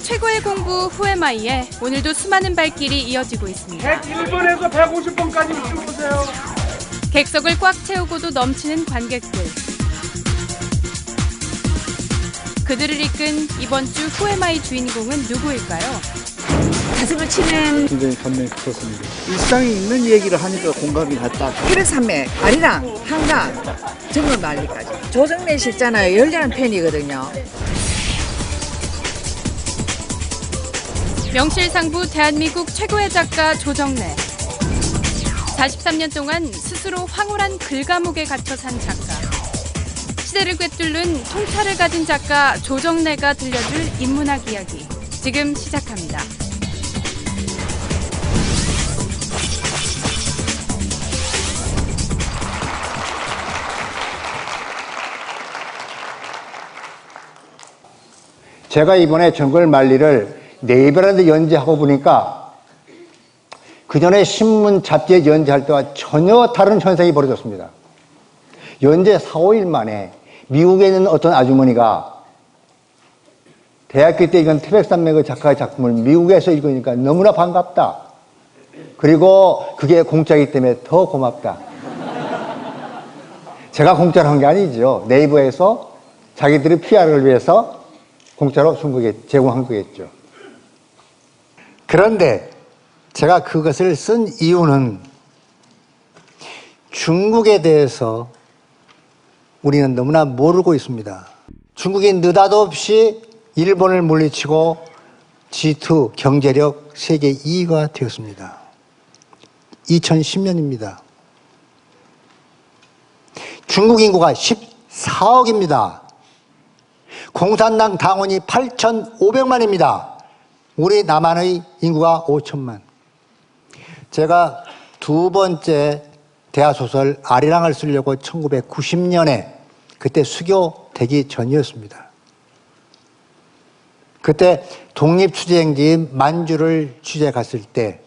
최고의 공부 후에마이에 오늘도 수많은 발길이 이어지고 있습니다. 101번에서 150번까지 쭉 보세요. 객석을 꽉 채우고도 넘치는 관객들. 그들을 이끈 이번 주 후에마이 주인공은 누구일까요? 가슴을 치는 굉장히 감명이 깊었습니다. 일상에 있는 얘기를 하니까 공감이 갔다. 일회산맥, 아리랑, 한강, 정글 말리까지. 조정래 씨 있잖아요. 열렬한 팬이거든요. 명실상부 대한민국 최고의 작가 조정래. 43년 동안 스스로 황홀한 글 감옥에 갇혀 산 작가. 시대를 꿰뚫는 통찰을 가진 작가 조정래가 들려줄 인문학 이야기. 지금 시작합니다. 제가 이번에 정글만리를 네이버라도 연재하고 보니까 그전에 신문 잡지에 연재할 때와 전혀 다른 현상이 벌어졌습니다. 연재 4, 5일 만에 미국에 있는 어떤 아주머니가 대학교 때 읽은 태백산맥의 작가의 작품을 미국에서 읽으니까 너무나 반갑다. 그리고 그게 공짜이기 때문에 더 고맙다. 제가 공짜로 한 게 아니죠. 네이버에서 자기들의 PR을 위해서 공짜로 제공한 거겠죠. 그런데 제가 그것을 쓴 이유는 중국에 대해서 우리는 너무나 모르고 있습니다. 중국이 느닷없이 일본을 물리치고 G2 경제력 세계 2위가 되었습니다. 2010년입니다. 중국 인구가 14억입니다. 공산당 당원이 8,500만입니다. 우리 남한의 인구가 5천만. 제가 두 번째 대하소설 아리랑을 쓰려고 1990년에 그때 수교 되기 전이었습니다. 그때 독립취재행지인 만주를 취재 갔을 때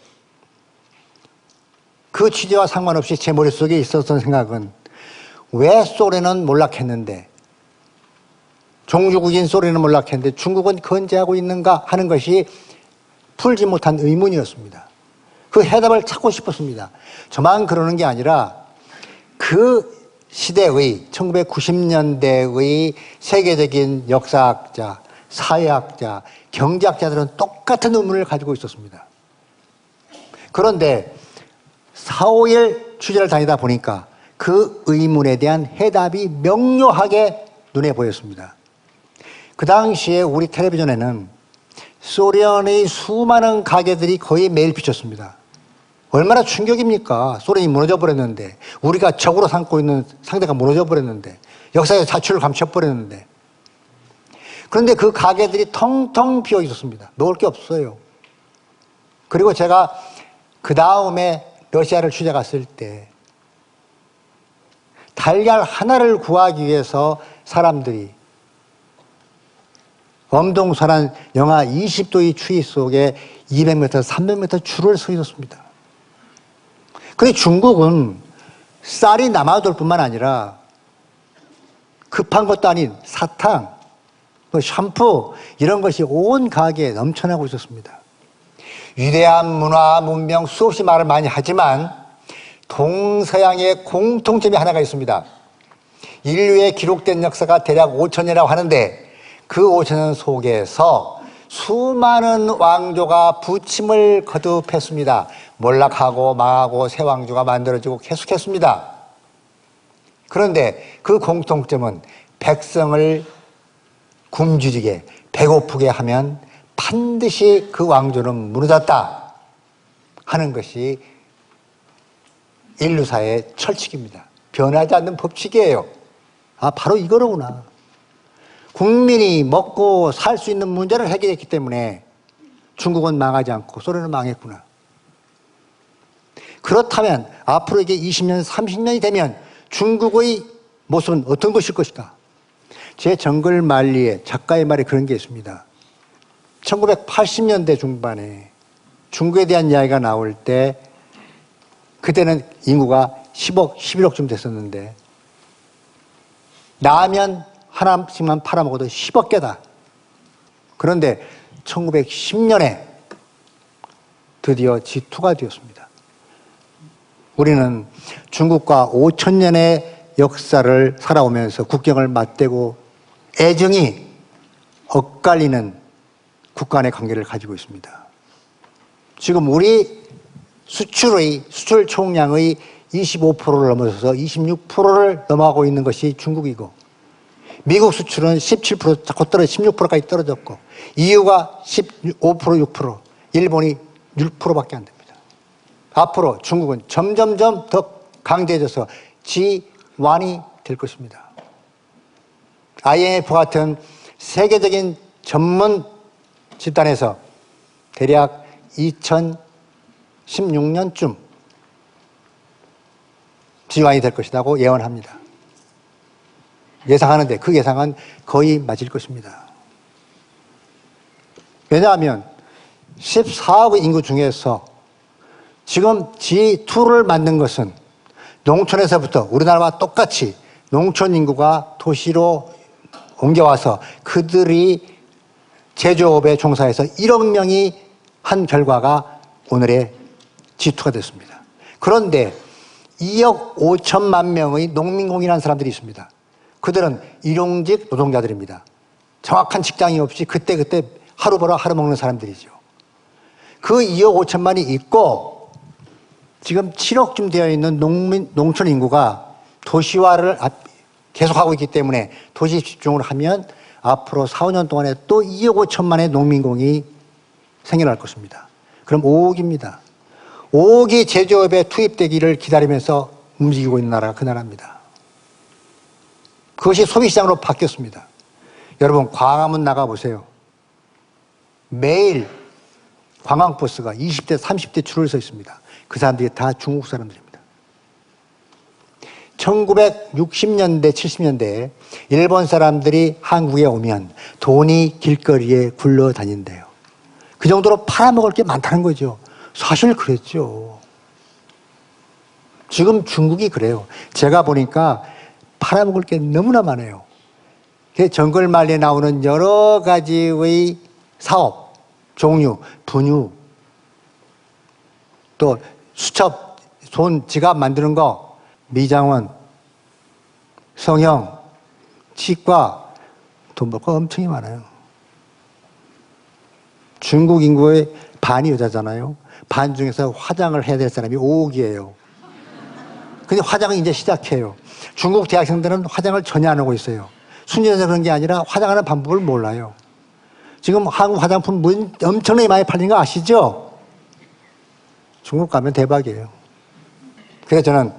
그 취재와 상관없이 제 머릿속에 있었던 생각은 왜 소련은 몰락했는데 종주국인 소련은 몰락했는데 중국은 건재하고 있는가 하는 것이 풀지 못한 의문이었습니다. 그 해답을 찾고 싶었습니다. 저만 그러는 게 아니라 그 시대의 1990년대의 세계적인 역사학자, 사회학자, 경제학자들은 똑같은 의문을 가지고 있었습니다. 그런데 4, 5일 취재를 다니다 보니까 그 의문에 대한 해답이 명료하게 눈에 보였습니다. 그 당시에 우리 텔레비전에는 소련의 수많은 가게들이 거의 매일 비쳤습니다. 얼마나 충격입니까? 소련이 무너져 버렸는데, 우리가 적으로 삼고 있는 상대가 무너져 버렸는데, 역사의 자취를 감춰버렸는데. 그런데 그 가게들이 텅텅 비어 있었습니다. 먹을 게 없어요. 그리고 제가 그 다음에 러시아를 취재 갔을 때 달걀 하나를 구하기 위해서 사람들이 엄동설한 영하 20도의 추위 속에 200m, 300m 줄을 서 있었습니다. 그런데 중국은 쌀이 남아돌 뿐만 아니라 급한 것도 아닌 사탕, 샴푸 이런 것이 온 가게에 넘쳐나고 있었습니다. 위대한 문화, 문명 수없이 말을 많이 하지만 동서양의 공통점이 하나가 있습니다. 인류의 기록된 역사가 대략 5천년이라고 하는데 그 5천년 속에서 수많은 왕조가 부침을 거듭했습니다. 몰락하고 망하고 새 왕조가 만들어지고 계속했습니다. 그런데 그 공통점은 백성을 굶주리게 배고프게 하면 반드시 그 왕조는 무너졌다 하는 것이 인류사의 철칙입니다. 변하지 않는 법칙이에요. 아, 바로 이거로구나. 국민이 먹고 살 수 있는 문제를 해결했기 때문에 중국은 망하지 않고 소련은 망했구나. 그렇다면 앞으로 이게 20년, 30년이 되면 중국의 모습은 어떤 것일 것일까? 제 정글만리에 작가의 말에 그런 게 있습니다. 1980년대 중반에 중국에 대한 이야기가 나올 때 그때는 인구가 10억, 11억쯤 됐었는데 라면 하나씩만 팔아먹어도 10억 개다. 그런데 1910년에 드디어 G2가 되었습니다. 우리는 중국과 5,000년의 역사를 살아오면서 국경을 맞대고 애정이 엇갈리는 국가 간의 관계를 가지고 있습니다. 지금 우리 수출 총량의 25%를 넘어서서 26%를 넘어가고 있는 것이 중국이고, 미국 수출은 17% 자꾸 떨어져 16%까지 떨어졌고, EU가 15%, 6%, 일본이 6%밖에 안 됩니다. 앞으로 중국은 점점점 더 강대해져서 G1이 될 것입니다. IMF 같은 세계적인 전문 집단에서 대략 2016년쯤 G1이 될 것이라고 예언합니다. 예상하는데 그 예상은 거의 맞을 것입니다. 왜냐하면 14억 인구 중에서 지금 G2를 만든 것은 농촌에서부터 우리나라와 똑같이 농촌 인구가 도시로 옮겨와서 그들이 제조업에 종사해서 1억 명이 한 결과가 오늘의 G2가 됐습니다. 그런데 2억 5천만 명의 농민공이라는 사람들이 있습니다. 그들은 일용직 노동자들입니다. 정확한 직장이 없이 그때그때 하루 벌어 하루 먹는 사람들이죠. 그 2억 5천만이 있고 지금 7억쯤 되어 있는 농촌 인구가 도시화를 계속하고 있기 때문에 도시 집중을 하면 앞으로 4, 5년 동안에 또 2억 5천만의 농민공이 생겨날 것입니다. 그럼 5억입니다. 5억이 제조업에 투입되기를 기다리면서 움직이고 있는 나라가 그 나라입니다. 그것이 소비시장으로 바뀌었습니다. 여러분, 광화문 나가보세요. 매일 관광버스가 20대, 30대 줄을 서 있습니다. 그 사람들이 다 중국 사람들입니다. 1960년대, 70년대에 일본 사람들이 한국에 오면 돈이 길거리에 굴러다닌대요. 그 정도로 팔아먹을 게 많다는 거죠. 사실 그랬죠. 지금 중국이 그래요. 제가 보니까 팔아먹을 게 너무나 많아요. 정글만리에 나오는 여러 가지의 사업, 종류, 분유, 또 수첩, 손, 지갑 만드는 거, 미장원, 성형, 치과, 돈 벌 거 엄청 많아요. 중국 인구의 반이 여자잖아요. 반 중에서 화장을 해야 될 사람이 5억이에요. 근데 화장은 이제 시작해요. 중국 대학생들은 화장을 전혀 안 하고 있어요. 순진해서 그런 게 아니라 화장하는 방법을 몰라요. 지금 한국 화장품 엄청나게 많이 팔리는 거 아시죠? 중국 가면 대박이에요. 그래서 저는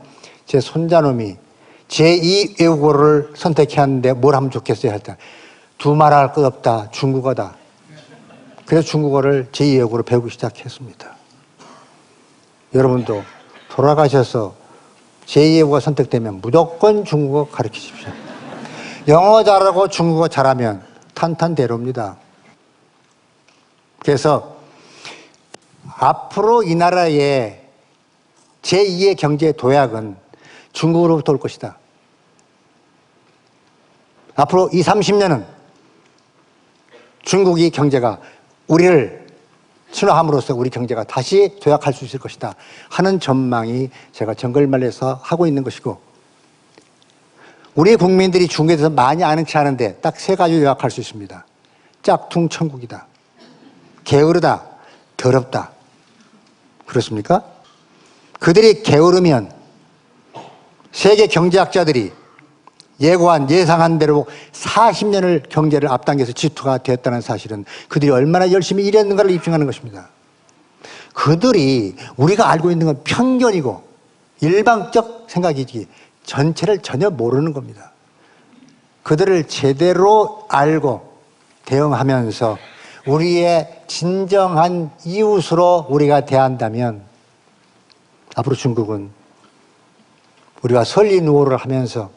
제 손자놈이 제2 외국어를 선택해야 하는데 뭘 하면 좋겠어요? 할 때 두말할 것 없다. 중국어다. 그래서 중국어를 제2 외국어로 배우기 시작했습니다. 여러분도 돌아가셔서 제2 외국어가 선택되면 무조건 중국어 가르치십시오. 영어 잘하고 중국어 잘하면 탄탄대로입니다. 그래서 앞으로 이 나라의 제2의 경제 도약은 중국으로부터 올 것이다. 앞으로 20, 30년은 중국이 경제가 우리를 친화함으로써 우리 경제가 다시 도약할 수 있을 것이다 하는 전망이 제가 정글말에서 하고 있는 것이고, 우리 국민들이 중국에 대해서 많이 아는 체 아는데 딱 세 가지 요약할 수 있습니다. 짝퉁 천국이다. 게으르다. 더럽다. 그렇습니까? 그들이 게으르면 세계 경제학자들이 예상한 대로 40년을 경제를 앞당겨서 G2가 되었다는 사실은 그들이 얼마나 열심히 일했는가를 입증하는 것입니다. 그들이 우리가 알고 있는 건 편견이고 일방적 생각이지 전체를 전혀 모르는 겁니다. 그들을 제대로 알고 대응하면서 우리의 진정한 이웃으로 우리가 대한다면 앞으로 중국은 우리와 설리누호를 하면서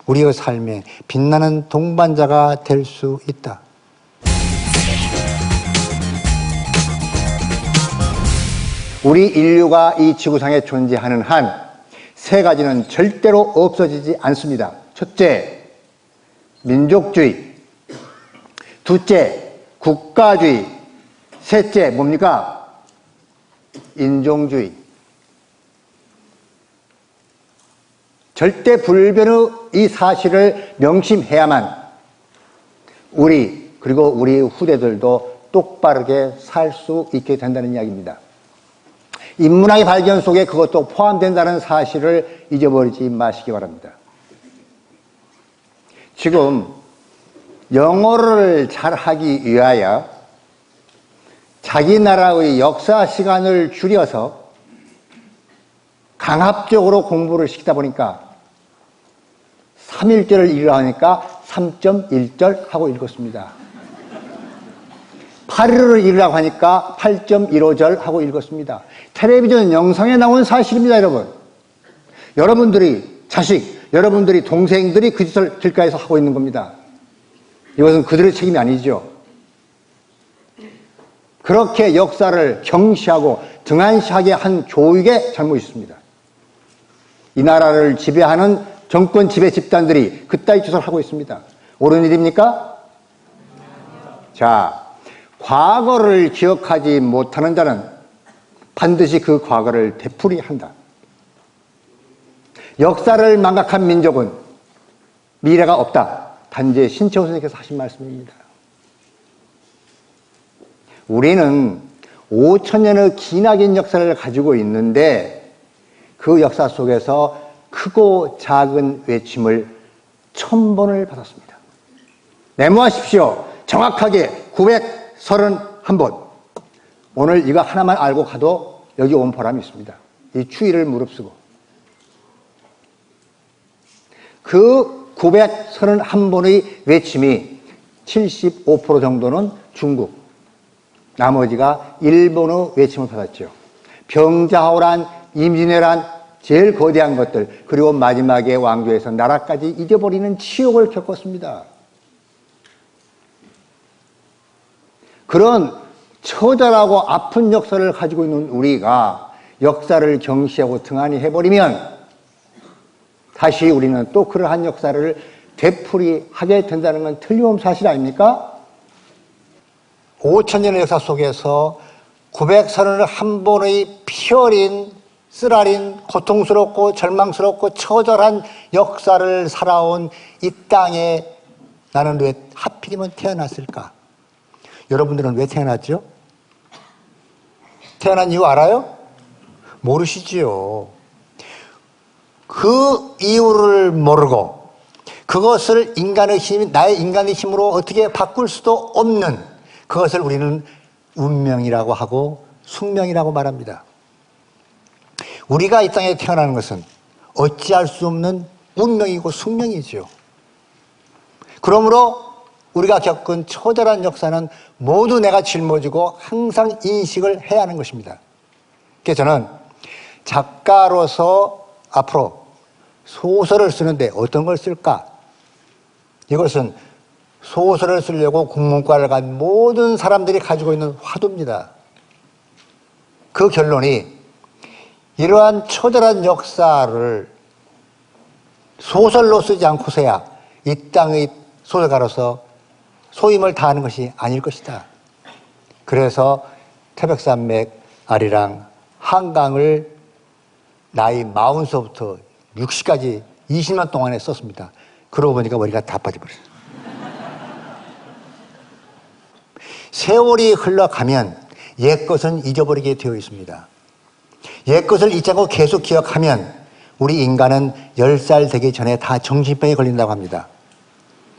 우리의 삶에 빛나는 동반자가 될 수 있다. 우리 인류가 이 지구상에 존재하는 한 세 가지는 절대로 없어지지 않습니다. 첫째, 민족주의. 둘째, 국가주의, 셋째 뭡니까? 인종주의. 절대 불변의 이 사실을 명심해야만 우리 그리고 우리 후대들도 똑바르게 살 수 있게 된다는 이야기입니다. 인문학의 발견 속에 그것도 포함된다는 사실을 잊어버리지 마시기 바랍니다. 지금 영어를 잘하기 위하여 자기 나라의 역사 시간을 줄여서 강압적으로 공부를 시키다 보니까 3일절을 읽으려 하니까 3.1절 하고 읽었습니다. 8일을 읽으라고 하니까 8.15절 하고 읽었습니다. 텔레비전 영상에 나온 사실입니다, 여러분. 여러분들이 자식, 여러분들이 동생들이 그 짓을 길가에서 하고 있는 겁니다. 이것은 그들의 책임이 아니죠. 그렇게 역사를 경시하고 등한시하게 한 교육의 잘못이 있습니다. 이 나라를 지배하는 정권 지배 집단들이 그따위 짓을 하고 있습니다. 옳은 일입니까? 자, 과거를 기억하지 못하는 자는 반드시 그 과거를 되풀이한다. 역사를 망각한 민족은 미래가 없다. 단지 신채호 선생님께서 하신 말씀입니다. 우리는 5,000년의 기나긴 역사를 가지고 있는데 그 역사 속에서 크고 작은 외침을 1000번을 받았습니다. 메모하십시오. 정확하게 931번. 오늘 이거 하나만 알고 가도 여기 온 보람이 있습니다. 이 추위를 무릅쓰고. 그 931번의 외침이 75% 정도는 중국, 나머지가 일본의 외침을 받았죠. 병자호란, 임진왜란, 제일 거대한 것들, 그리고 마지막에 왕조에서 나라까지 잊어버리는 치욕을 겪었습니다. 그런 처절하고 아픈 역사를 가지고 있는 우리가 역사를 경시하고 등한히 해버리면 다시 우리는 또 그러한 역사를 되풀이하게 된다는 건 틀림없는 사실 아닙니까? 5,000년의 역사 속에서 931번의 피어린, 쓰라린, 고통스럽고 절망스럽고 처절한 역사를 살아온 이 땅에 나는 왜 하필이면 태어났을까? 여러분들은 왜 태어났죠? 태어난 이유 알아요? 모르시지요. 그 이유를 모르고 그것을 나의 인간의 힘으로 어떻게 바꿀 수도 없는 그것을 우리는 운명이라고 하고 숙명이라고 말합니다. 우리가 이 땅에 태어나는 것은 어찌할 수 없는 운명이고 숙명이지요. 그러므로 우리가 겪은 처절한 역사는 모두 내가 짊어지고 항상 인식을 해야 하는 것입니다. 그래서 저는 작가로서 앞으로 소설을 쓰는데 어떤 걸 쓸까? 이것은 소설을 쓰려고 국문과를 간 모든 사람들이 가지고 있는 화두입니다. 그 결론이 이러한 처절한 역사를 소설로 쓰지 않고서야 이 땅의 소설가로서 소임을 다하는 것이 아닐 것이다. 그래서 태백산맥, 아리랑, 한강을 나이 40서부터 60까지 20년 동안에 썼습니다. 그러고 보니까 머리가 다 빠져버렸어요. 세월이 흘러가면 옛것은 잊어버리게 되어 있습니다. 옛것을 잊지 않고 계속 기억하면 우리 인간은 10살 되기 전에 다 정신병에 걸린다고 합니다.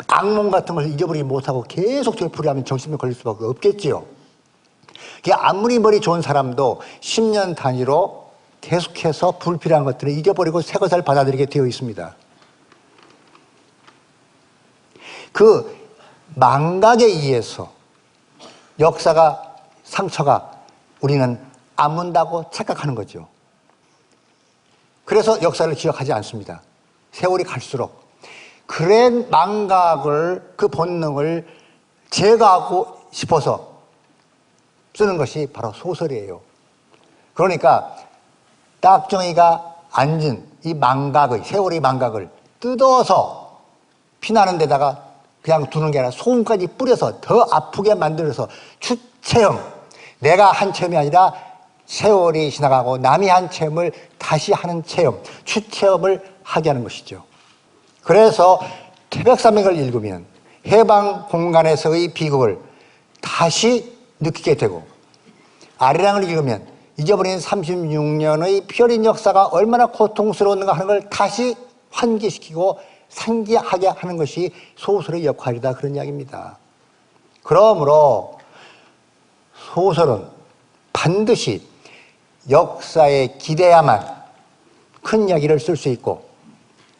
악몽 같은 걸 잊어버리지 못하고 계속 되풀이하면 정신병에 걸릴 수밖에 없겠지요. 아무리 머리 좋은 사람도 10년 단위로 계속해서 불필요한 것들을 잊어버리고 새 것을 받아들이게 되어 있습니다. 그 망각에 의해서 역사가, 상처가 우리는 아문다고 착각하는 거죠. 그래서 역사를 기억하지 않습니다. 세월이 갈수록. 그런 망각을, 그 본능을 제거하고 싶어서 쓰는 것이 바로 소설이에요. 그러니까 딱정이가 앉은 이 망각의, 세월의 망각을 뜯어서 피나는 데다가 그냥 두는 게 아니라 소금까지 뿌려서 더 아프게 만들어서 추체험, 내가 한 체험이 아니라 세월이 지나가고 남이 한 체험을 다시 하는 체험, 추체험을 하게 하는 것이죠. 그래서 태백산맥을 읽으면 해방 공간에서의 비극을 다시 느끼게 되고, 아리랑을 읽으면 잊어버린 36년의 피어린 역사가 얼마나 고통스러웠는가 하는 걸 다시 환기시키고 상기하게 하는 것이 소설의 역할이다, 그런 이야기입니다. 그러므로 소설은 반드시 역사에 기대야만 큰 이야기를 쓸 수 있고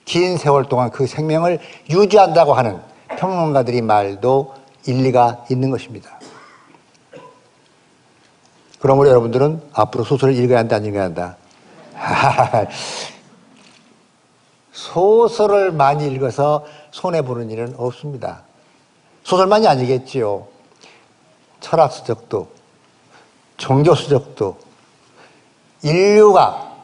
긴 세월 동안 그 생명을 유지한다고 하는 평론가들이 말도 일리가 있는 것입니다. 그러므로 여러분들은 앞으로 소설을 읽어야 한다, 안 읽어야 한다? 소설을 많이 읽어서 손해보는 일은 없습니다. 소설만이 아니겠지요. 철학수적도, 종교수적도, 인류가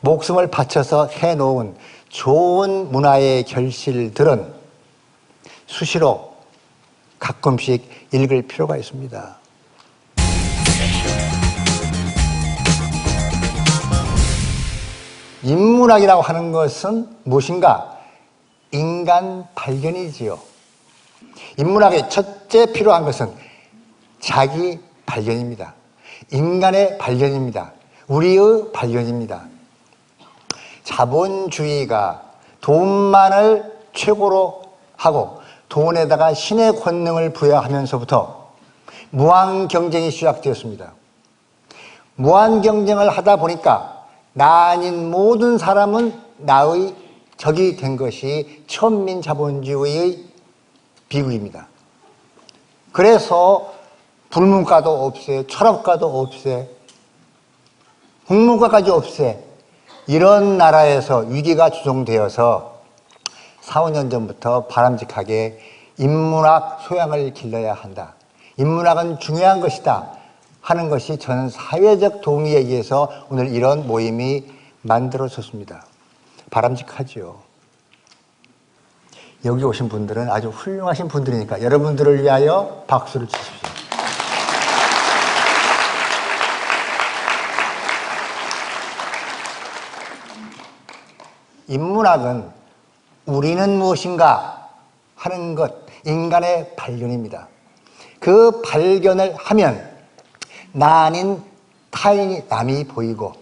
목숨을 바쳐서 해놓은 좋은 문화의 결실들은 수시로 가끔씩 읽을 필요가 있습니다. 인문학이라고 하는 것은 무엇인가? 인간 발견이지요. 인문학의 첫째 필요한 것은 자기 발견입니다. 인간의 발견입니다. 우리의 발견입니다. 자본주의가 돈만을 최고로 하고 돈에다가 신의 권능을 부여하면서부터 무한 경쟁이 시작되었습니다. 무한 경쟁을 하다 보니까 나 아닌 모든 사람은 나의 적이 된 것이 천민 자본주의의 비극입니다. 그래서 불문과도 없애, 철학과도 없애, 국문과까지 없애, 이런 나라에서 위기가 조성되어서 4, 5년 전부터 바람직하게 인문학 소양을 길러야 한다. 인문학은 중요한 것이다 하는 것이 저는 사회적 동의에 의해서 오늘 이런 모임이 만들어졌습니다. 바람직하죠. 여기 오신 분들은 아주 훌륭하신 분들이니까 여러분들을 위하여 박수를 치십시오. 인문학은 우리는 무엇인가 하는 것, 인간의 발견입니다. 그 발견을 하면 나 아닌 타인이 남이 보이고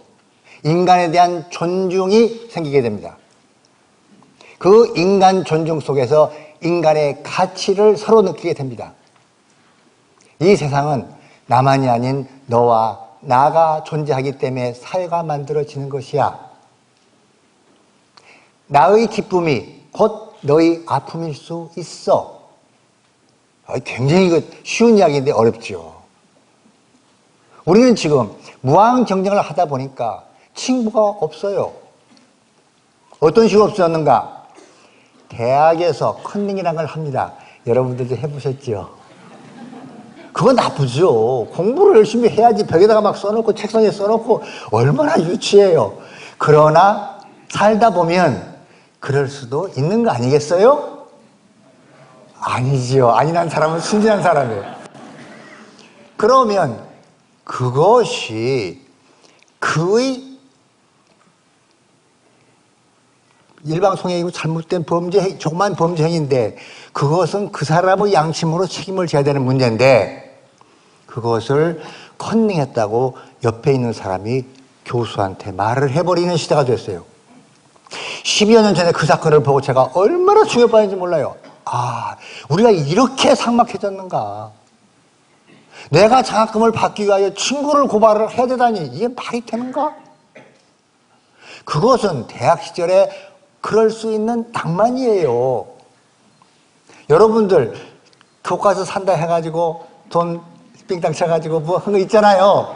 인간에 대한 존중이 생기게 됩니다. 그 인간 존중 속에서 인간의 가치를 서로 느끼게 됩니다. 이 세상은 나만이 아닌 너와 나가 존재하기 때문에 사회가 만들어지는 것이야. 나의 기쁨이 곧 너의 아픔일 수 있어. 굉장히 쉬운 이야기인데 어렵죠. 우리는 지금 무한 경쟁을 하다 보니까 친구가 없어요. 어떤 식으로 없어졌는가? 대학에서 컨닝이라는 걸 합니다. 여러분들도 해보셨죠? 그건 나쁘죠. 공부를 열심히 해야지. 벽에다가 막 써놓고 책상에 써놓고 얼마나 유치해요. 그러나 살다 보면 그럴 수도 있는 거 아니겠어요? 아니지요. 아니란 사람은 순진한 사람이에요. 그러면 그것이 그의 일방통행이고 잘못된 범죄, 조그만 범죄 행위인데 그것은 그 사람의 양심으로 책임을 져야 되는 문제인데 그것을 컨닝했다고 옆에 있는 사람이 교수한테 말을 해버리는 시대가 됐어요. 12여 년 전에 그 사건을 보고 제가 얼마나 충격받았는지 몰라요. 아, 우리가 이렇게 삭막해졌는가. 내가 장학금을 받기 위하여 친구를 고발을 해야 되다니 이게 말이 되는가? 그것은 대학 시절에 그럴 수 있는 낭만이에요. 여러분들 교과서 산다 해가지고 돈 빙땅 쳐가지고 뭐 한 거 있잖아요.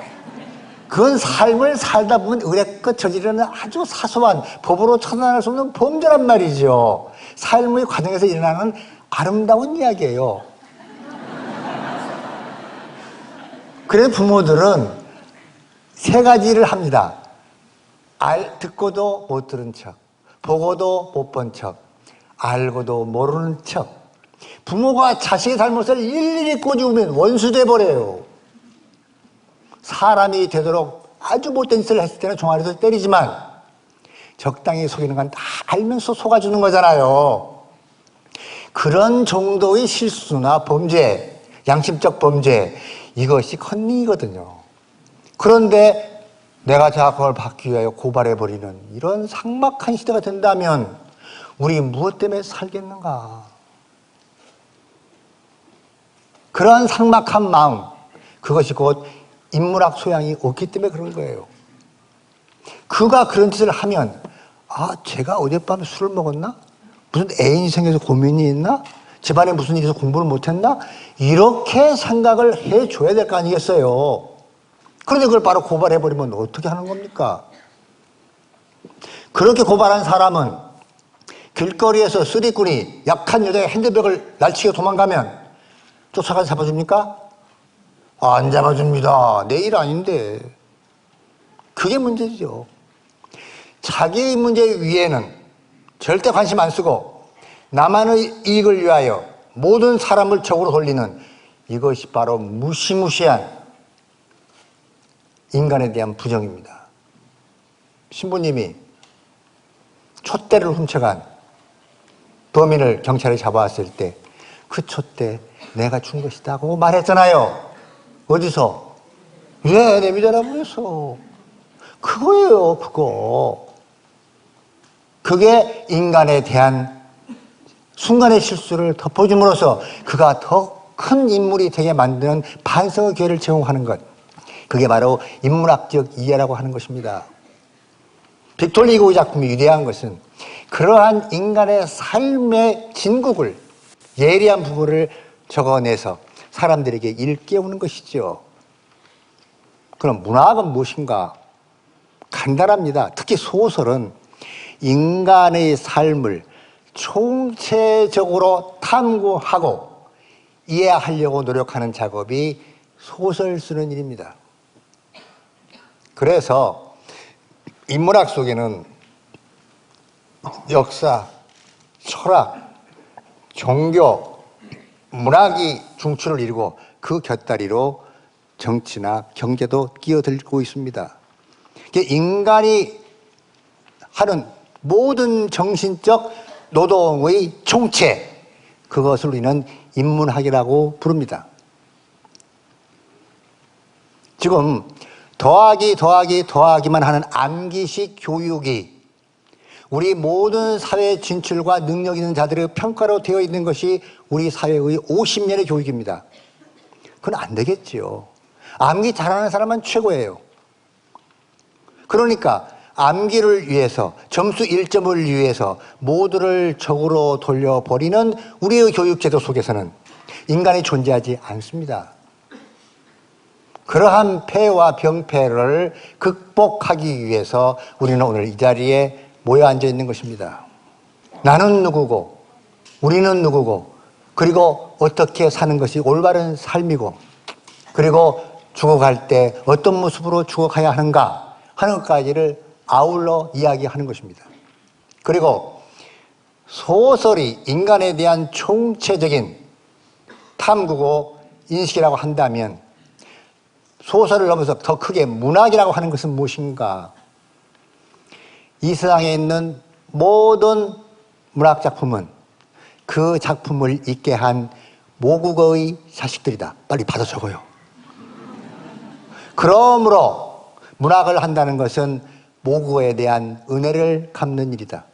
그건 삶을 살다 보면 의례껏 저지르는 아주 사소한 법으로 처단할 수 없는 범죄란 말이죠. 삶의 과정에서 일어나는 아름다운 이야기예요. 그래서 부모들은 세 가지를 합니다. 듣고도 못 들은 척, 보고도 못 본 척, 알고도 모르는 척. 부모가 자식의 잘못을 일일이 꼬집으면 원수돼 버려요. 사람이 되도록 아주 못된 짓을 했을 때는 종아리에서 때리지만 적당히 속이는 건 다 알면서 속아주는 거잖아요. 그런 정도의 실수나 범죄, 양심적 범죄, 이것이 컨닝이거든요. 그런데 내가 그걸 받기 위하여 고발해버리는 이런 삭막한 시대가 된다면 우리 무엇 때문에 살겠는가? 그런 삭막한 마음, 그것이 곧 인문학 소양이 없기 때문에 그런 거예요. 그가 그런 짓을 하면 제가 어젯밤에 술을 먹었나? 무슨 애인이 생겨서 고민이 있나? 집안에 무슨 일이 있어서 공부를 못했나? 이렇게 생각을 해줘야 될 거 아니겠어요? 그런데 그걸 바로 고발해버리면 어떻게 하는 겁니까? 그렇게 고발한 사람은 길거리에서 쓰리꾼이 약한 여자의 핸드백을 날치게 도망가면 쫓아가서 잡아줍니까? 안 잡아줍니다. 내 일 아닌데. 그게 문제죠. 자기 문제 위에는 절대 관심 안 쓰고 나만의 이익을 위하여 모든 사람을 적으로 돌리는 이것이 바로 무시무시한 인간에 대한 부정입니다. 신부님이 촛대를 훔쳐간 범인을 경찰에 잡아왔을 때 그 촛대 내가 준 것이다고 말했잖아요. 어디서? 내 미전화문에서. 그거예요, 그거. 그게 인간에 대한 순간의 실수를 덮어줌으로써 그가 더 큰 인물이 되게 만드는 반성의 기회를 제공하는 것. 그게 바로 인문학적 이해라고 하는 것입니다. 빅톨 리고의 작품이 위대한 것은 그러한 인간의 삶의 진국을, 예리한 부분을 적어내서 사람들에게 일깨우는 것이죠. 그럼 문학은 무엇인가? 간단합니다. 특히 소설은 인간의 삶을 총체적으로 탐구하고 이해하려고 노력하는 작업이 소설 쓰는 일입니다. 그래서 인문학 속에는 역사, 철학, 종교, 문학이 중추를 이루고 그 곁다리로 정치나 경제도 끼어들고 있습니다. 인간이 하는 모든 정신적 노동의 총체, 그것을 우리는 인문학이라고 부릅니다. 지금 더하기만 하는 암기식 교육이 우리 모든 사회 진출과 능력 있는 자들의 평가로 되어 있는 것이 우리 사회의 50년의 교육입니다. 그건 안 되겠지요. 암기 잘하는 사람은 최고예요. 그러니까 암기를 위해서, 점수 1점을 위해서 모두를 적으로 돌려버리는 우리의 교육제도 속에서는 인간이 존재하지 않습니다. 그러한 폐와 병폐를 극복하기 위해서 우리는 오늘 이 자리에 모여 앉아 있는 것입니다. 나는 누구고, 우리는 누구고, 그리고 어떻게 사는 것이 올바른 삶이고, 그리고 죽어갈 때 어떤 모습으로 죽어가야 하는가 하는 것까지를 아울러 이야기하는 것입니다. 그리고 소설이 인간에 대한 총체적인 탐구고 인식이라고 한다면 소설을 넘어서 더 크게 문학이라고 하는 것은 무엇인가? 이 세상에 있는 모든 문학 작품은 그 작품을 읽게 한 모국어의 자식들이다. 빨리 받아 적어요. 그러므로 문학을 한다는 것은 모국어에 대한 은혜를 갚는 일이다.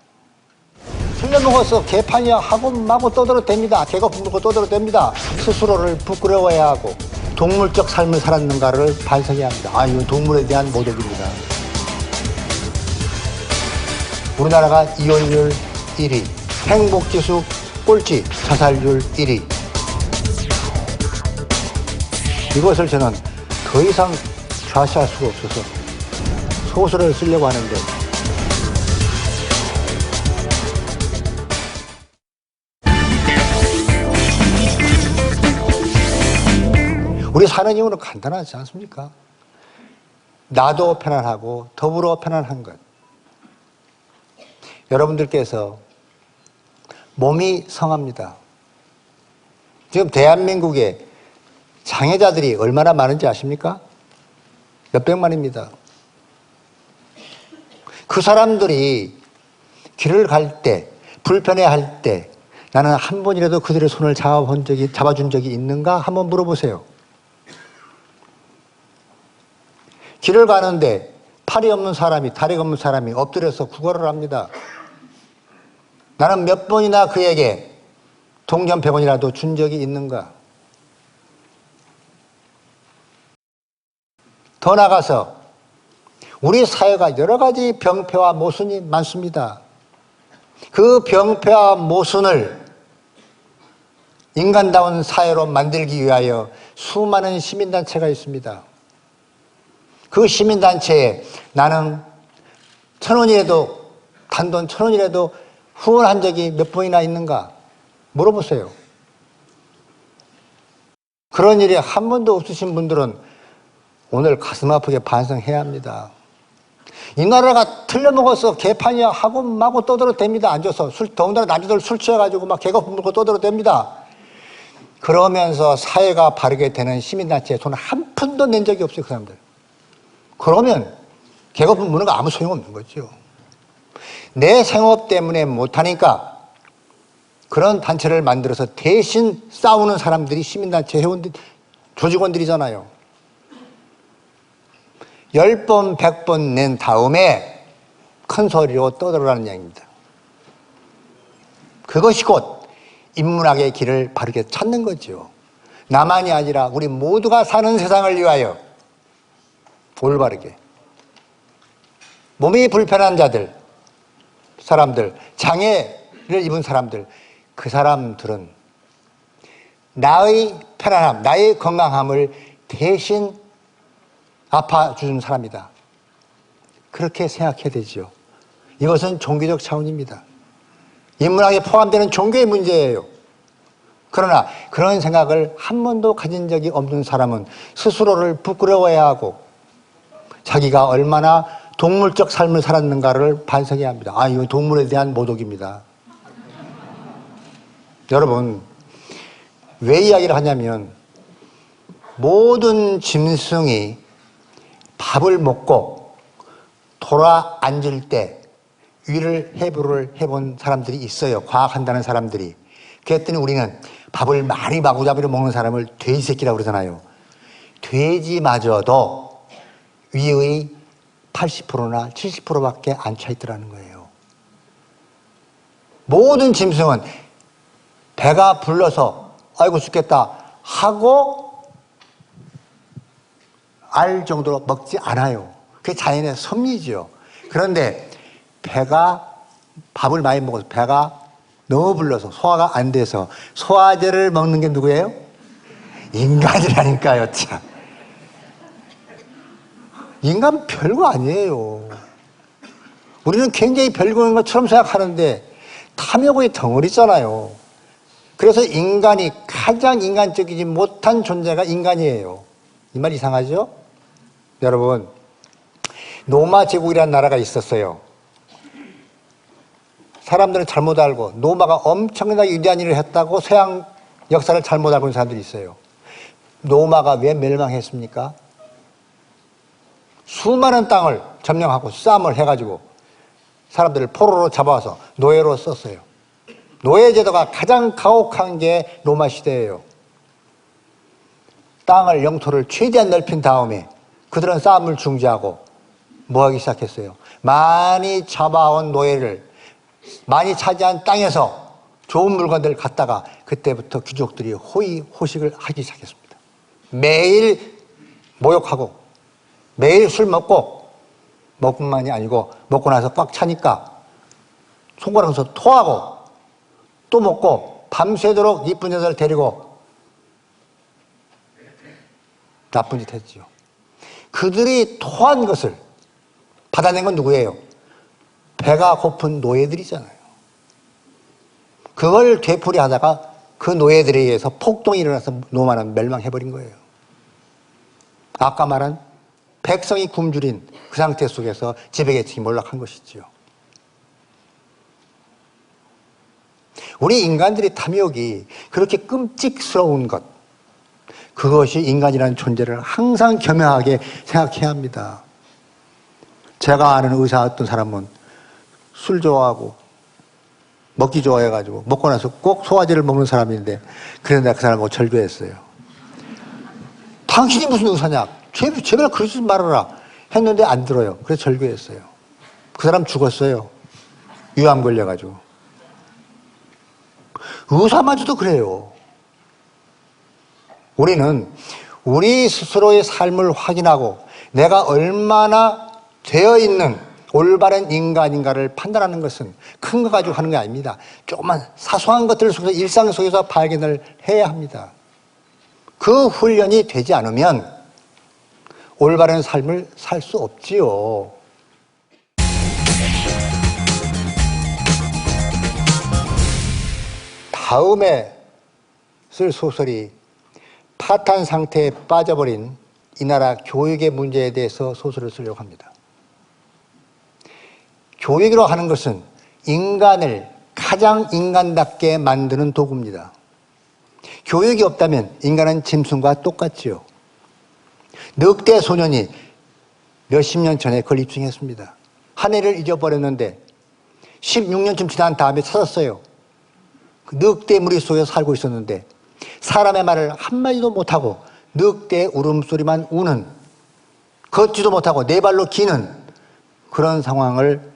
틀려먹어서 개판이야 하고 마구 떠들어도 됩니다. 개가 부르고 떠들어도 됩니다. 스스로를 부끄러워해야 하고 동물적 삶을 살았는가를 반성해야 합니다. 이건 동물에 대한 모독입니다. 우리나라가 이혼율 1위, 행복지수 꼴찌, 자살률 1위. 이것을 저는 더 이상 좌시할 수가 없어서 소설을 쓰려고 하는데 우리 사는 이유는 간단하지 않습니까? 나도 편안하고 더불어 편안한 것. 여러분들께서 몸이 성합니다. 지금 대한민국에 장애자들이 얼마나 많은지 아십니까? 몇백만입니다. 그 사람들이 길을 갈 때, 불편해할 때 나는 한 번이라도 그들의 손을 잡아준 적이 있는가? 한번 물어보세요. 길을 가는데 팔이 없는 사람이, 다리가 없는 사람이 엎드려서 구걸을 합니다. 나는 몇 번이나 그에게 동전 100원이라도 준 적이 있는가? 더 나아가서 우리 사회가 여러 가지 병폐와 모순이 많습니다. 그 병폐와 모순을 인간다운 사회로 만들기 위하여 수많은 시민단체가 있습니다. 그 시민단체에 나는 1,000원이라도, 단돈 1,000원이라도 후원한 적이 몇 번이나 있는가? 물어보세요. 그런 일이 한 번도 없으신 분들은 오늘 가슴 아프게 반성해야 합니다. 이 나라가 틀려먹어서 개판이야 하고 마구 떠들어댑니다. 앉아서 더군다나 남자들 술 취해가지고 막 개거품 물고 떠들어댑니다. 그러면서 사회가 바르게 되는 시민단체에 돈 한 푼도 낸 적이 없어요, 그 사람들. 그러면 개거품 무는 거 아무 소용없는 거죠. 내 생업 때문에 못하니까 그런 단체를 만들어서 대신 싸우는 사람들이 시민단체 회원들, 조직원들이잖아요. 10번, 100번 낸 다음에 큰 소리로 떠들어라는 얘기입니다. 그것이 곧 인문학의 길을 바르게 찾는 거죠. 나만이 아니라 우리 모두가 사는 세상을 위하여 올바르게. 몸이 불편한 자들, 사람들, 장애를 입은 사람들, 그 사람들은 나의 편안함, 나의 건강함을 대신 아파주는 사람이다. 그렇게 생각해야 되죠. 이것은 종교적 차원입니다. 인문학에 포함되는 종교의 문제예요. 그러나 그런 생각을 한 번도 가진 적이 없는 사람은 스스로를 부끄러워해야 하고 자기가 얼마나 동물적 삶을 살았는가를 반성해야 합니다. 아, 이건 동물에 대한 모독입니다. 여러분, 왜 이야기를 하냐면 모든 짐승이 밥을 먹고 돌아 앉을 때 위를 해부를 해본 사람들이 있어요. 과학한다는 사람들이. 그랬더니 우리는 밥을 많이 마구잡이로 먹는 사람을 돼지새끼라고 그러잖아요. 돼지마저도 위의 80%나 70%밖에 안 차 있더라는 거예요. 모든 짐승은 배가 불러서 아이고 죽겠다 하고 알 정도로 먹지 않아요. 그게 자연의 섭리죠. 그런데 배가 밥을 많이 먹어서 배가 너무 불러서 소화가 안 돼서 소화제를 먹는 게 누구예요? 인간이라니까요. 참. 인간 별거 아니에요. 우리는 굉장히 별거인 것처럼 생각하는데 탐욕의 덩어리잖아요. 그래서 인간이 가장 인간적이지 못한 존재가 인간이에요. 이 말 이상하죠? 여러분, 로마 제국이라는 나라가 있었어요. 사람들은 잘못 알고 로마가 엄청나게 위대한 일을 했다고 서양 역사를 잘못 알고 있는 사람들이 있어요. 로마가 왜 멸망했습니까? 수많은 땅을 점령하고 싸움을 해가지고 사람들을 포로로 잡아와서 노예로 썼어요. 노예제도가 가장 가혹한 게 로마 시대예요. 땅을, 영토를 최대한 넓힌 다음에 그들은 싸움을 중지하고 뭐 하기 시작했어요? 많이 잡아온 노예를 많이 차지한 땅에서 좋은 물건들을 갖다가 그때부터 귀족들이 호의호식을 하기 시작했습니다. 매일 모욕하고 매일 술 먹고 먹뿐만이 아니고 먹고 나서 꽉 차니까 손가락에서 토하고 또 먹고 밤새도록 이쁜 여자를 데리고 나쁜 짓 했죠. 그들이 토한 것을 받아낸 건 누구예요? 배가 고픈 노예들이잖아요. 그걸 되풀이하다가 그 노예들에 의해서 폭동이 일어나서 로마는 멸망해버린 거예요. 아까 말한 백성이 굶주린 그 상태 속에서 지배계층이 몰락한 것이지요. 우리 인간들의 탐욕이 그렇게 끔찍스러운 것, 그것이 인간이라는 존재를 항상 겸허하게 생각해야 합니다. 제가 아는 의사 어떤 사람은 술 좋아하고 먹기 좋아해가지고 먹고 나서 꼭 소화제를 먹는 사람인데, 그런데 그 사람하고 절교했어요. 당신이 무슨 의사냐? 제발 그러지 말아라 했는데 안 들어요. 그래서 절교했어요. 그 사람 죽었어요. 위암 걸려가지고. 의사마저도 그래요. 우리는 우리 스스로의 삶을 확인하고 내가 얼마나 되어 있는 올바른 인간인가를 판단하는 것은 큰 거 가지고 하는 게 아닙니다. 조그만 사소한 것들 속에서, 일상 속에서 발견을 해야 합니다. 그 훈련이 되지 않으면 올바른 삶을 살 수 없지요. 다음에 쓸 소설이 파탄 상태에 빠져버린 이 나라 교육의 문제에 대해서 소설을 쓰려고 합니다. 교육이라고 하는 것은 인간을 가장 인간답게 만드는 도구입니다. 교육이 없다면 인간은 짐승과 똑같지요. 늑대 소년이 몇십 년 전에 그걸 입증했습니다. 한 해를 잊어버렸는데 16년쯤 지난 다음에 찾았어요. 그 늑대 무리 속에서 살고 있었는데 사람의 말을 한마디도 못하고 늑대의 울음소리만 우는, 걷지도 못하고 네 발로 기는 그런 상황을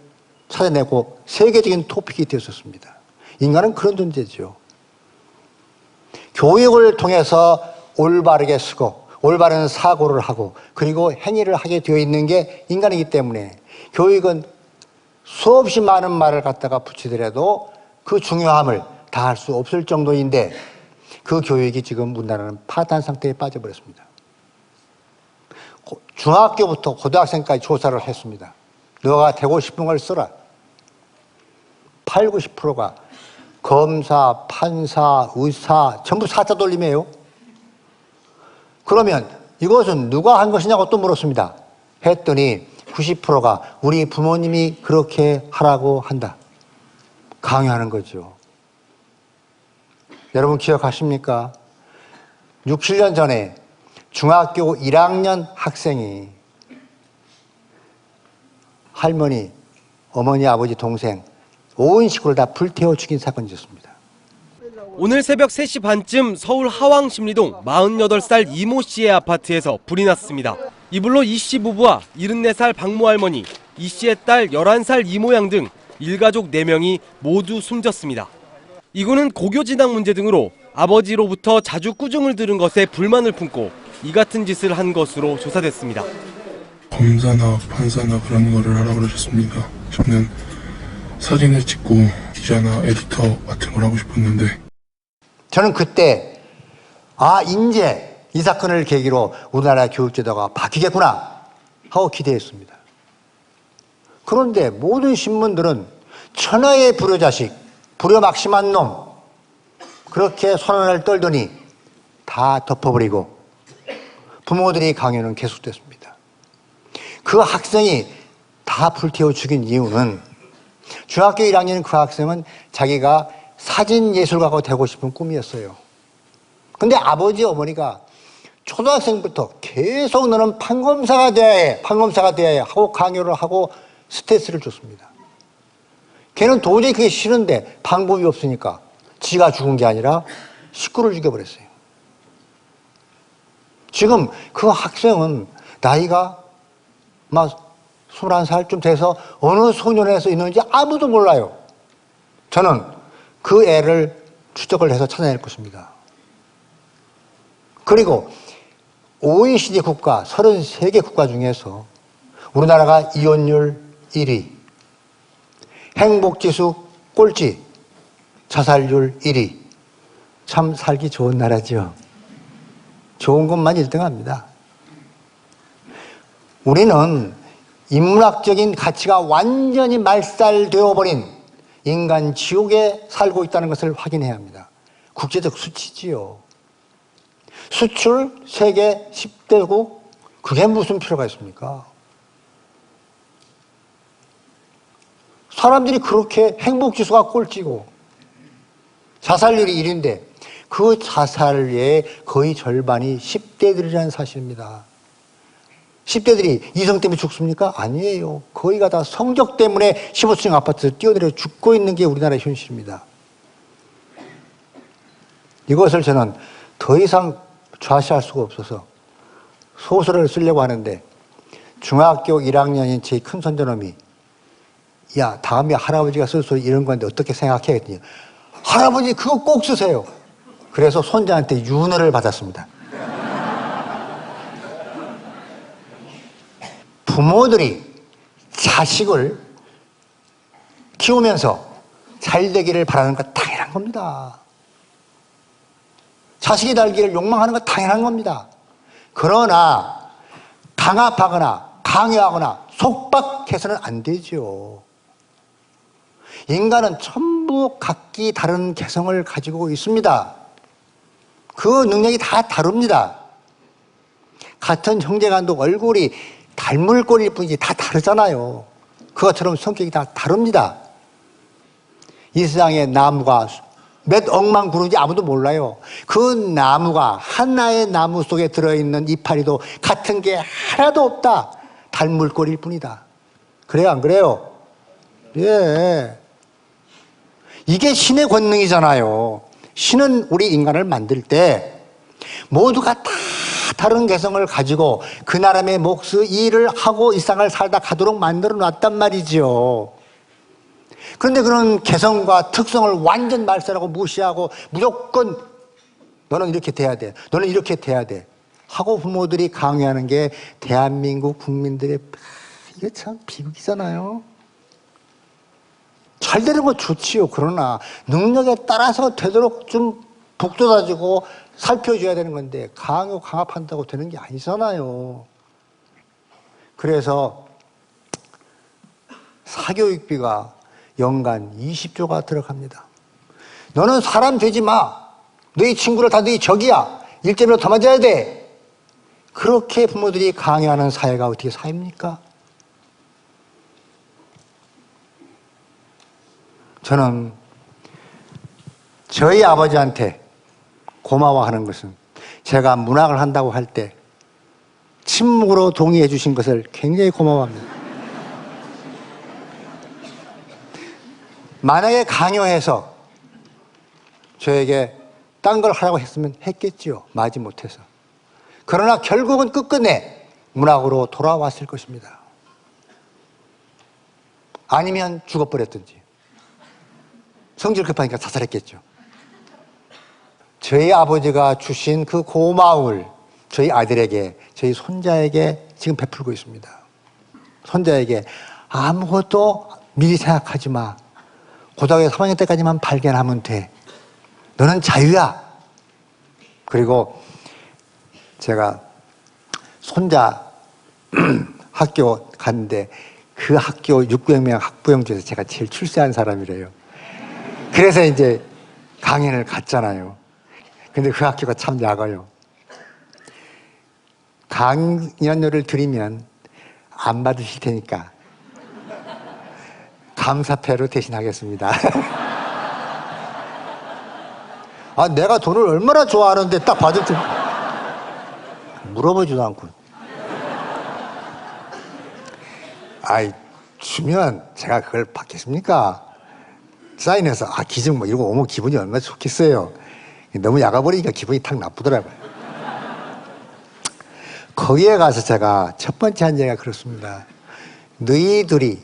찾아내고 세계적인 토픽이 되었었습니다. 인간은 그런 존재죠. 교육을 통해서 올바르게 쓰고 올바른 사고를 하고 그리고 행위를 하게 되어 있는 게 인간이기 때문에 교육은 수없이 많은 말을 갖다가 붙이더라도 그 중요함을 다할 수 없을 정도인데, 그 교육이 지금 우리나라는 파탄 상태에 빠져버렸습니다. 중학교부터 고등학생까지 조사를 했습니다. 너가 되고 싶은 걸 써라. 80, 90%가 검사, 판사, 의사 전부 사자 돌림이에요. 그러면 이것은 누가 한 것이냐고 또 물었습니다. 했더니 90%가 우리 부모님이 그렇게 하라고 한다. 강요하는 거죠. 여러분 기억하십니까? 6, 7년 전에 중학교 1학년 학생이 할머니, 어머니, 아버지, 동생 온 식구를 다 불태워 죽인 사건이 있었습니다. 오늘 새벽 3시 반쯤 서울 하왕십리동 48살 이모 씨의 아파트에서 불이 났습니다. 이불로 이 씨 부부와 74살 박모 할머니, 이 씨의 딸 11살 이모 양 등 일가족 4명이 모두 숨졌습니다. 이곳은 고교진학 문제 등으로 아버지로부터 자주 꾸중을 들은 것에 불만을 품고 이 같은 짓을 한 것으로 조사됐습니다. 검사나 판사나 그런 거를 하라고 그러셨습니다. 저는 사진을 찍고 기자나 에디터 같은 걸 하고 싶었는데, 저는 그때 이제 이 사건을 계기로 우리나라 교육제도가 바뀌겠구나 하고 기대했습니다. 그런데 모든 신문들은 천하의 불효자식, 불효막심한 놈, 그렇게 선언을 떨더니 다 덮어버리고 부모들의 강요는 계속됐습니다. 그 학생이 다 불태워 죽인 이유는, 중학교 1학년 그 학생은 자기가 사진예술가가 되고 싶은 꿈이었어요. 근데 아버지, 어머니가 초등학생부터 계속 너는 판검사가 돼야 해, 판검사가 돼야 해 하고 강요를 하고 스트레스를 줬습니다. 걔는 도저히 그게 싫은데 방법이 없으니까 지가 죽은 게 아니라 식구를 죽여버렸어요. 지금 그 학생은 나이가 막 21살쯤 돼서 어느 소년에서 있는지 아무도 몰라요. 저는 그 애를 추적을 해서 찾아낼 것입니다. 그리고 OECD 국가 33개 국가 중에서 우리나라가 이혼율 1위, 행복지수 꼴찌, 자살률 1위. 참 살기 좋은 나라죠. 좋은 것만 1등합니다. 우리는 인문학적인 가치가 완전히 말살되어버린 인간 지옥에 살고 있다는 것을 확인해야 합니다. 국제적 수치지요. 수출 세계 10대국, 그게 무슨 필요가 있습니까? 사람들이 그렇게 행복지수가 꼴찌고 자살률이 1위인데 그 자살의 거의 절반이 10대들이라는 사실입니다. 10대들이 이성 때문에 죽습니까? 아니에요. 거의가 다 성적 때문에 15층 아파트에서 뛰어내려 죽고 있는 게 우리나라의 현실입니다. 이것을 저는 더 이상 좌시할 수가 없어서 소설을 쓰려고 하는데 중학교 1학년인 제 큰 손자놈이 야, 다음에 할아버지가 쓸 소리 이런 건데 어떻게 생각해? 했더니 할아버지 그거 꼭 쓰세요. 그래서 손자한테 윤회를 받았습니다. 부모들이 자식을 키우면서 잘 되기를 바라는 건 당연한 겁니다. 자식이 달기를 욕망하는 건 당연한 겁니다. 그러나 강압하거나 강요하거나 속박해서는 안 되죠. 인간은 전부 각기 다른 개성을 가지고 있습니다. 그 능력이 다 다릅니다. 같은 형제간도 얼굴이 닮을 꼴일 뿐이지 다 다르잖아요. 그것처럼 성격이 다 다릅니다. 이 세상에 나무가 몇 억만 그루인지 아무도 몰라요. 그 나무가 하나의 나무 속에 들어있는 이파리도 같은 게 하나도 없다. 닮을 꼴일 뿐이다. 그래요, 안 그래요? 예. 이게 신의 권능이잖아요. 신은 우리 인간을 만들 때 모두가 다 다른 개성을 가지고 그 나름의 몫의 일을 하고 일상을 살다 가도록 만들어 놨단 말이죠. 그런데 그런 개성과 특성을 완전 말살하고 무시하고 무조건 너는 이렇게 돼야 돼. 너는 이렇게 돼야 돼. 하고 부모들이 강요하는 게 대한민국 국민들의 이게 참 비극이잖아요. 잘 되는 건 좋지요. 그러나 능력에 따라서 되도록 좀 북돋아주고 살펴줘야 되는 건데 강요 강압한다고 되는 게 아니잖아요. 그래서 사교육비가 연간 20조가 들어갑니다. 너는 사람 되지 마. 너희 친구를 다 너희 적이야. 1점이라도 더 맞아야 돼. 그렇게 부모들이 강요하는 사회가 어떻게 사회입니까? 저는 저희 아버지한테 고마워하는 것은 제가 문학을 한다고 할 때 침묵으로 동의해 주신 것을 굉장히 고마워합니다. 만약에 강요해서 저에게 딴 걸 하라고 했으면 했겠지요. 마지 못해서. 그러나 결국은 끝끝내 문학으로 돌아왔을 것입니다. 아니면 죽어버렸든지. 성질 급하니까 자살했겠죠. 저희 아버지가 주신 그 고마움을 저희 아들에게, 저희 손자에게 지금 베풀고 있습니다. 손자에게 아무것도 미리 생각하지 마. 고등학교 3학년 때까지만 발견하면 돼. 너는 자유야. 그리고 제가 손자 학교 갔는데 그 학교 600명 학부형 중에서 제가 제일 출세한 사람이래요. 그래서 이제 강연을 갔잖아요. 근데 그 학교가 참 작아요. 강연료를 드리면 안 받으실 테니까 감사패로 대신하겠습니다. 아, 내가 돈을 얼마나 좋아하는데 딱 받을 때 물어보지도 않고. 아이, 주면 제가 그걸 받겠습니까? 사인해서 기증 뭐 이러고 오면 기분이 얼마나 좋겠어요. 너무 야가버리니까 기분이 탁 나쁘더라고요. 거기에 가서 제가 첫 번째 한 얘기가 그렇습니다. 너희들이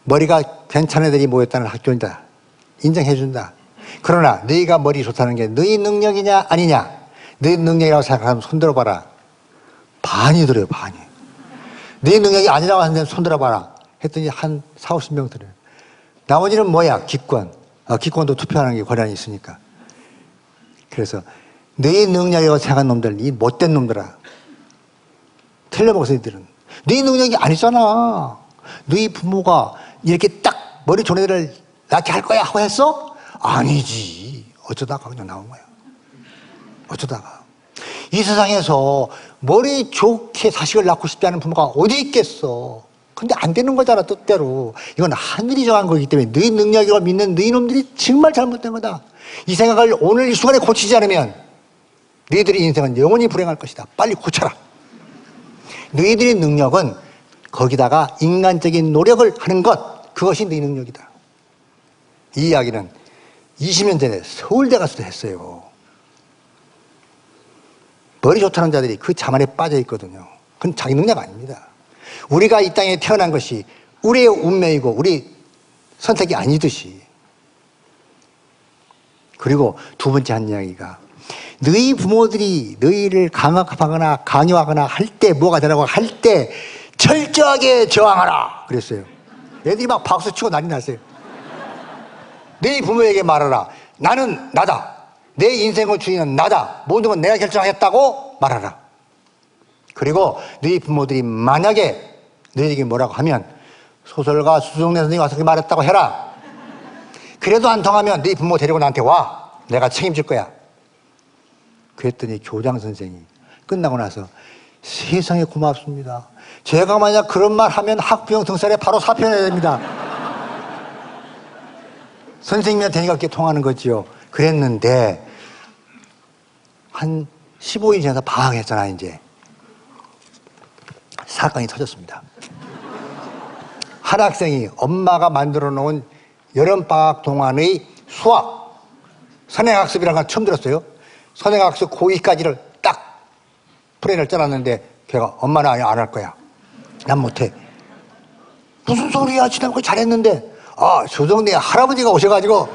머리가 괜찮은 애들이 모였다는 학교이다. 인정해준다. 그러나 너희가 머리 좋다는 게 너희 능력이냐 아니냐. 너희 능력이라고 생각하면 손들어봐라. 반이 들어요. 반이. 너희 능력이 아니라고 하는데 손들어봐라 했더니 한 40-50명 들어요. 나머지는 뭐야? 기권. 기권도 투표하는 게 권한이 있으니까. 그래서 너희 능력이라고 생각한 놈들, 이 못된 놈들아. 틀려먹어서 너희들은. 너희 능력이 아니잖아. 너희 부모가 이렇게 딱 머리 좋은 애들을 낳게 할 거야 하고 했어? 아니지. 어쩌다가 그냥 나온 거야. 어쩌다가. 이 세상에서 머리 좋게 자식을 낳고 싶지 않은 부모가 어디 있겠어. 근데 안 되는 거잖아, 뜻대로. 이건 하늘이 정한 거기 때문에 너희 능력이라고 믿는 너희 놈들이 정말 잘못된 거다. 이 생각을 오늘 이 순간에 고치지 않으면 너희들의 인생은 영원히 불행할 것이다. 빨리 고쳐라. 너희들의 능력은 거기다가 인간적인 노력을 하는 것, 그것이 너희 능력이다. 이 이야기는 20년 전에 서울대 가서도 했어요. 머리 좋다는 자들이 그 자만에 빠져 있거든요. 그건 자기 능력 아닙니다. 우리가 이 땅에 태어난 것이 우리의 운명이고 우리 선택이 아니듯이. 그리고 두 번째 한 이야기가 너희 부모들이 너희를 강압하거나 강요하거나 할 때 뭐가 되라고 할 때 철저하게 저항하라 그랬어요. 애들이 막 박수치고 난리 났어요. 너희 부모에게 말하라. 나는 나다. 내 인생의 주인은 나다. 모든 건 내가 결정하겠다고 말하라. 그리고 너희 부모들이 만약에 너희에게 뭐라고 하면 소설가 수정래 선생님이 와서 그렇게 말했다고 해라. 그래도 안 통하면 너희 부모 데리고 나한테 와. 내가 책임질 거야. 그랬더니 교장 선생이 끝나고 나서 세상에 고맙습니다. 제가 만약 그런 말 하면 학부형 등살에 바로 사표내야 됩니다. 선생님이랑 되니까 그렇게 통하는 거지요. 그랬는데 한 15일 지나서 방학했잖아. 이제 사건이 터졌습니다. 한 학생이 엄마가 만들어 놓은 여름방학 동안의 수학 선행학습이라는 걸 처음 들었어요. 선행학습 고2까지를 딱 플랜을 짜놨는데 걔가 엄마는 안 할 거야. 난 못해. 무슨 소리야. 지난번 잘했는데. 아, 조정래 할아버지가 오셔가지고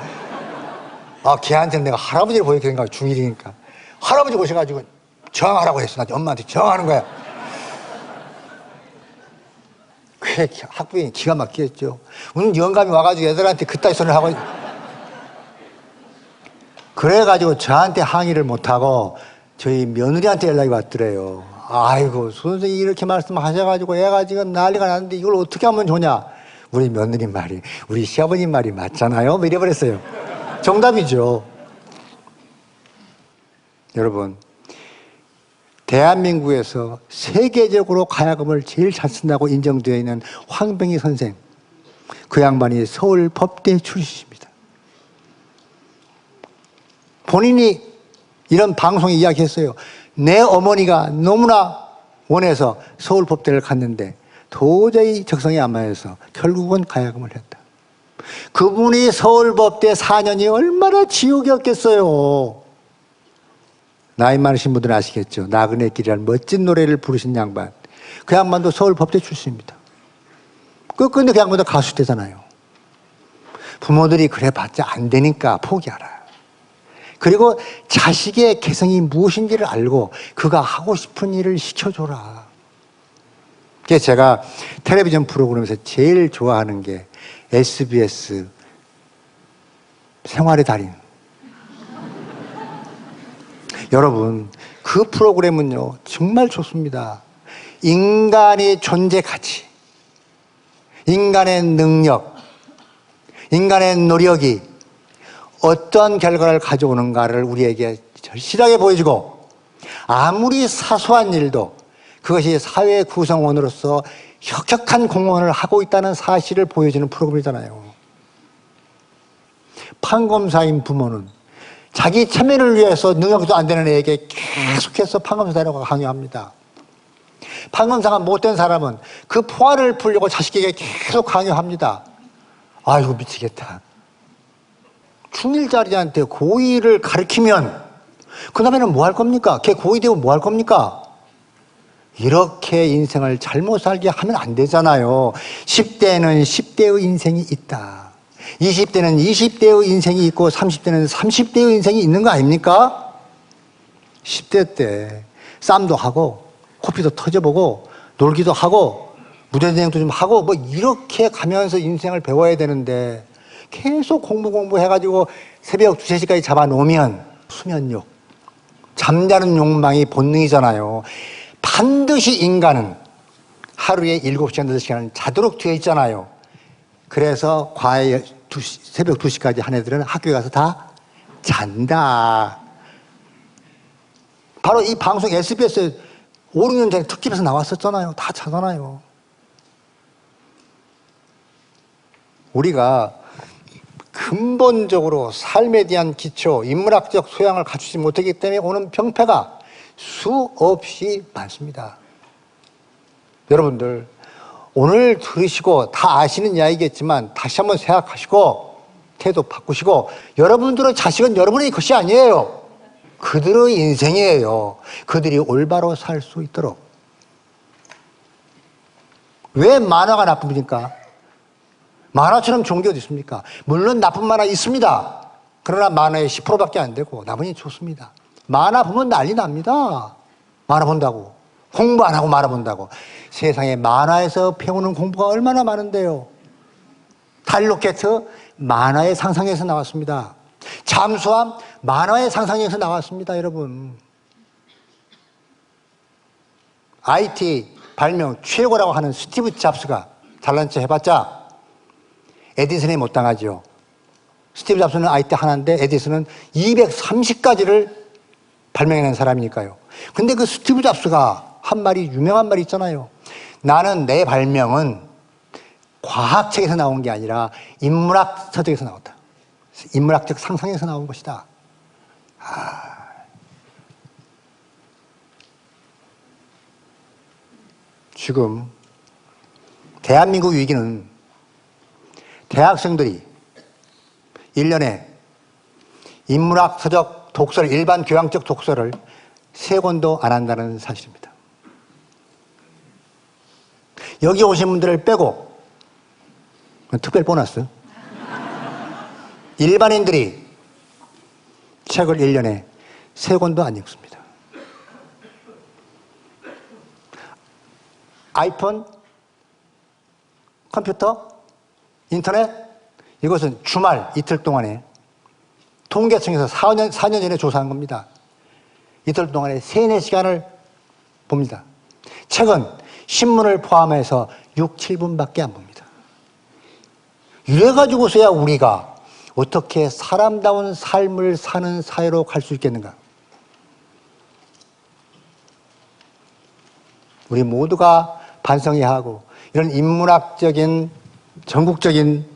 걔한테는 내가 할아버지를 보여주는 거야. 중1이니까. 할아버지 오셔가지고 저항하라고 했어. 나 엄마한테 저항하는 거야. 꽤 학부형이 기가 막히겠죠. 오늘 영감이 와가지고 애들한테 그따위 소리를 하고 그래가지고 저한테 항의를 못하고 저희 며느리한테 연락이 왔더래요. 아이고 선생님이 이렇게 말씀하셔가지고 애가 지금 난리가 났는데 이걸 어떻게 하면 좋냐. 우리 며느리 말이 우리 시아버님 말이 맞잖아요. 뭐 이래버렸어요. 정답이죠. 여러분 대한민국에서 세계적으로 가야금을 제일 잘 쓴다고 인정되어 있는 황병희 선생, 그 양반이 서울 법대 출신입니다. 본인이 이런 방송에 이야기했어요. 내 어머니가 너무나 원해서 서울 법대를 갔는데 도저히 적성이 안 맞아서 결국은 가야금을 했다. 그분이 서울 법대 4년이 얼마나 지옥이었겠어요. 나이 많으신 분들은 아시겠죠. 나그네 길이라는 멋진 노래를 부르신 양반. 그 양반도 서울 법대 출신입니다. 근데 그 양반도 가수 되잖아요. 부모들이 그래 봤자 안 되니까 포기하라. 그리고 자식의 개성이 무엇인지를 알고 그가 하고 싶은 일을 시켜줘라. 그래서 제가 텔레비전 프로그램에서 제일 좋아하는 게 SBS 생활의 달인. 여러분 그 프로그램은요 정말 좋습니다. 인간의 존재 가치, 인간의 능력, 인간의 노력이 어떤 결과를 가져오는가를 우리에게 절실하게 보여주고 아무리 사소한 일도 그것이 사회 구성원으로서 혁혁한 공헌을 하고 있다는 사실을 보여주는 프로그램이잖아요. 판검사인 부모는 자기 체면을 위해서 능력도 안 되는 애에게 계속해서 판검사라고 강요합니다. 판검사가 못된 사람은 그 포화를 풀려고 자식에게 계속 강요합니다. 아이고 미치겠다. 중1짜리한테 고2를 가르치면 그 다음에는 뭐 할 겁니까? 걔 고2 되면 뭐 할 겁니까? 이렇게 인생을 잘못 살게 하면 안 되잖아요. 10대에는 10대의 인생이 있다. 20대는 20대의 인생이 있고 30대는 30대의 인생이 있는 거 아닙니까? 10대 때 싸움도 하고 코피도 터져보고 놀기도 하고 무대대행도 좀 하고 뭐 이렇게 가면서 인생을 배워야 되는데 계속 공부 해가지고 새벽 2, 3시까지 잡아놓으면 수면욕, 잠자는 욕망이 본능이잖아요. 반드시 인간은 하루에 7시간, 8시간은 자도록 되어 있잖아요. 그래서 과외 새벽 2시까지 한 애들은 학교에 가서 다 잔다. 바로 이 방송 SBS 5, 6년 전에 특집에서 나왔었잖아요. 다 자잖아요. 우리가 근본적으로 삶에 대한 기초, 인문학적 소양을 갖추지 못하기 때문에 오는 병폐가 수없이 많습니다. 여러분들 오늘 들으시고 다 아시는 이야기겠지만 다시 한번 생각하시고 태도 바꾸시고, 여러분들의 자식은 여러분의 것이 아니에요. 그들의 인생이에요. 그들이 올바로 살 수 있도록. 왜 만화가 나쁩니까? 만화처럼 좋은 게 어디 있습니까? 물론 나쁜 만화 있습니다. 그러나 만화의 10%밖에 안 되고 나머지는 좋습니다. 만화 보면 난리 납니다. 만화 본다고. 공부 안 하고 만화 본다고. 세상에 만화에서 배우는 공부가 얼마나 많은데요. 달로켓 만화의 상상에서 나왔습니다. 잠수함 만화의 상상에서 나왔습니다. 여러분, IT 발명 최고라고 하는 스티브 잡스가 잘난 체 해봤자 에디슨이 못 당하죠. 스티브 잡스는 IT 하나인데 에디슨은 230가지를 발명해낸 사람이니까요. 근데 그 스티브 잡스가 한 말이, 유명한 말이 있잖아요. 나는 내 발명은 과학책에서 나온 게 아니라 인문학 서적에서 나왔다. 인문학적 상상에서 나온 것이다. 지금 대한민국 위기는 대학생들이 1년에 인문학 서적 독서를, 일반 교양적 독서를 3권도 안 한다는 사실입니다. 여기 오신 분들을 빼고, 특별 보너스, 일반인들이 책을 1년에 3권도 안 읽습니다. 아이폰, 컴퓨터, 인터넷, 이것은 주말 이틀 동안에 통계청에서 4년 전에 조사한 겁니다. 이틀 동안에 3-4시간을 봅니다. 책은 신문을 포함해서 6-7분밖에 안 봅니다. 이래가지고서야 우리가 어떻게 사람다운 삶을 사는 사회로 갈 수 있겠는가? 우리 모두가 반성해야 하고, 이런 인문학적인 전국적인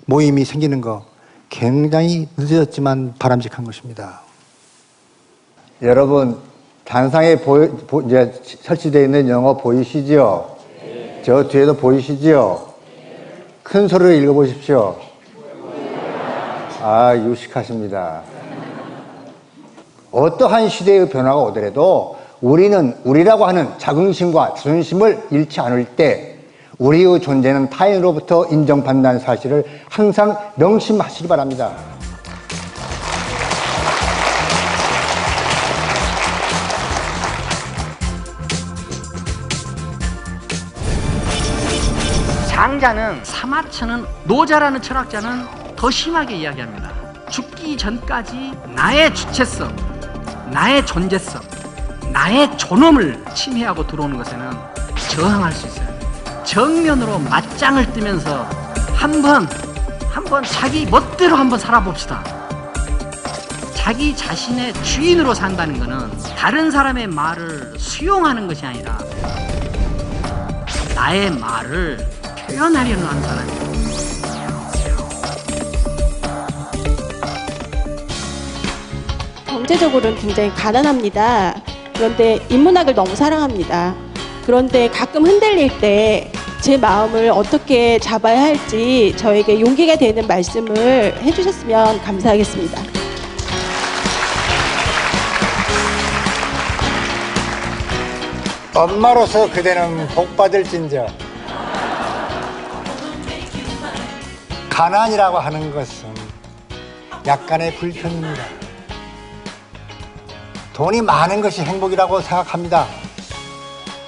모임이 생기는 거 굉장히 늦어졌지만 바람직한 것입니다. 여러분, 단상에 이제 설치되어 있는 영어 보이시죠? 네. 저 뒤에도 보이시죠? 네. 큰 소리로 읽어보십시오. 유식하십니다. 어떠한 시대의 변화가 오더라도 우리는 우리라고 하는 자긍심과 자존심을 잃지 않을 때 우리의 존재는 타인으로부터 인정받는다는 사실을 항상 명심하시기 바랍니다. 장자는, 사마천은, 노자라는 철학자는 더 심하게 이야기합니다. 죽기 전까지 나의 주체성, 나의 존재성, 나의 존엄을 침해하고 들어오는 것에는 저항할 수 있어요. 정면으로 맞짱을 뜨면서 한번 자기 멋대로 한번 살아봅시다. 자기 자신의 주인으로 산다는 것은 다른 사람의 말을 수용하는 것이 아니라 나의 말을 표현하려는 하는 사람이에요. 경제적으로는 굉장히 가난합니다. 그런데 인문학을 너무 사랑합니다. 그런데 가끔 흔들릴 때 제 마음을 어떻게 잡아야 할지 저에게 용기가 되는 말씀을 해주셨으면 감사하겠습니다. 엄마로서 그대는 복받을진저. 가난이라고 하는 것은 약간의 불편입니다. 돈이 많은 것이 행복이라고 생각합니다.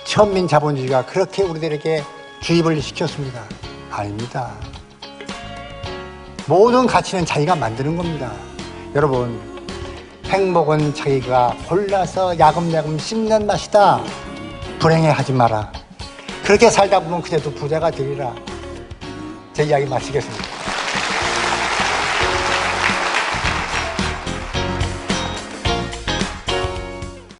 천민 자본주의가 그렇게 우리들에게 주입을 시켰습니다. 아닙니다. 모든 가치는 자기가 만드는 겁니다. 여러분, 행복은 자기가 골라서 야금야금 씹는 맛이다. 불행해하지 마라. 그렇게 살다 보면 그래도 부자가 되리라. 제 이야기 마치겠습니다.